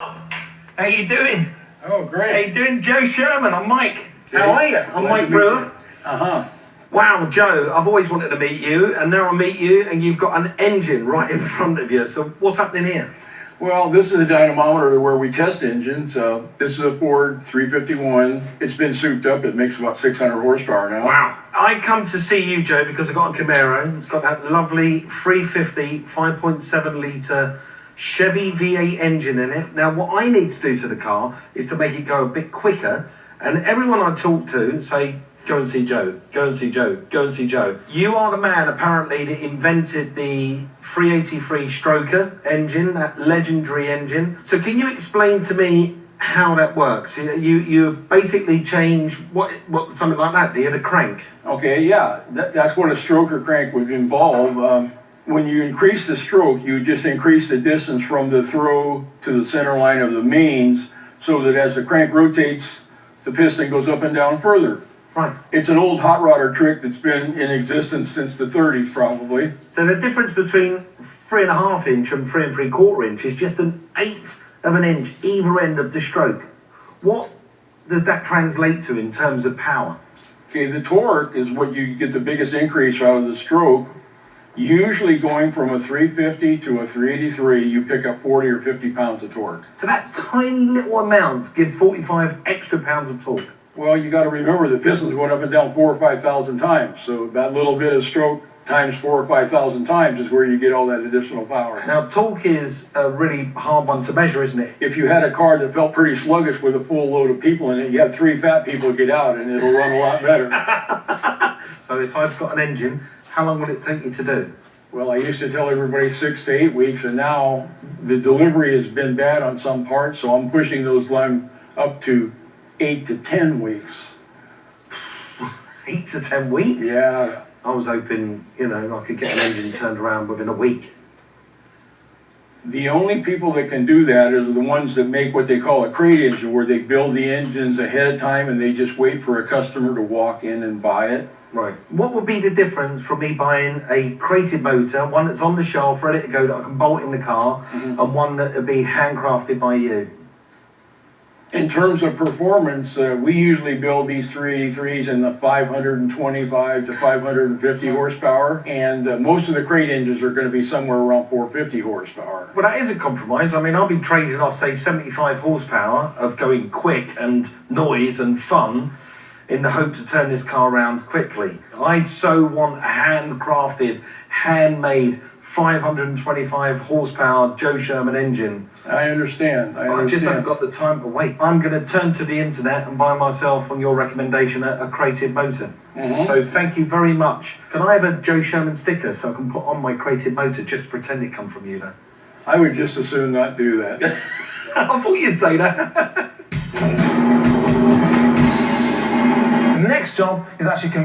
How you doing? Oh, great. How you doing? Joe Sherman, I'm Mike. How are you? I'm Mike Brewer. Uh-huh. Wow, Joe, I've always wanted to meet you, and now I meet you, and you've got an engine right in front of you. So what's happening here? Well, this is a dynamometer where we test engines. This is a Ford 351. It's been souped up. It makes about 600 horsepower now. Wow. I come to see you, Joe, because I've got a Camaro. It's got that lovely 350 5.7 litre Chevy V8 engine in it. Now, what I need to do to the car is to make it go a bit quicker. And everyone I talk to say, go and see Joe, go and see Joe, go and see Joe. You are the man, apparently, that invented the 383 Stroker engine, that legendary engine. So can you explain to me how that works? You basically change what something like that, do you, the crank? Okay, yeah, that's what a stroker crank would involve. When you increase the stroke, you just increase the distance from the throw to the center line of the mains, so that as the crank rotates, the piston goes up and down further. Right. It's an old hot rodder trick that's been in existence since the 30s, probably. So the difference between 3.5 inch and 3 3/4 inch is just 1/8 of an inch either end of the stroke. What does that translate to in terms of power? Okay, the torque is what you get the biggest increase out of the stroke. Usually going from a 350 to a 383, you pick up 40 or 50 pounds of torque. So that tiny little amount gives 45 extra pounds of torque. Well, you got to remember the pistons went up and down 4,000 or 5,000 times. So that little bit of stroke times 4,000 or 5,000 times is where you get all that additional power. Now, torque is a really hard one to measure, isn't it? If you had a car that felt pretty sluggish with a full load of people in it, you have 3 fat people get out and it'll run a lot better. So if I've got an engine, how long will it take you to do? Well, I used to tell everybody 6 to 8 weeks, and now the delivery has been bad on some parts, so I'm pushing those lines up to 8 to 10 weeks. 8 to 10 weeks? Yeah. I was hoping, I could get an engine turned around within a week. The only people that can do that are the ones that make what they call a crate engine, where they build the engines ahead of time and they just wait for a customer to walk in and buy it. Right. What would be the difference from me buying a crated motor, one that's on the shelf, ready to go, that I can bolt in the car, and one that would be handcrafted by you? In terms of performance, we usually build these 383s in the 525 to 550 horsepower, and most of the crate engines are going to be somewhere around 450 horsepower. Well, that is a compromise. I mean, I'll be trading off, say, 75 horsepower of going quick and noise and fun in the hope to turn this car around quickly. I so want a handcrafted, handmade, 525 horsepower Joe Sherman engine. I understand. I just haven't got the time to wait. I'm going to turn to the internet and buy myself, on your recommendation, a crated motor. So thank you very much. Can I have a Joe Sherman sticker so I can put on my crated motor just to pretend it come from you, though? I would just as soon not do that. I thought you'd say that. The next job is actually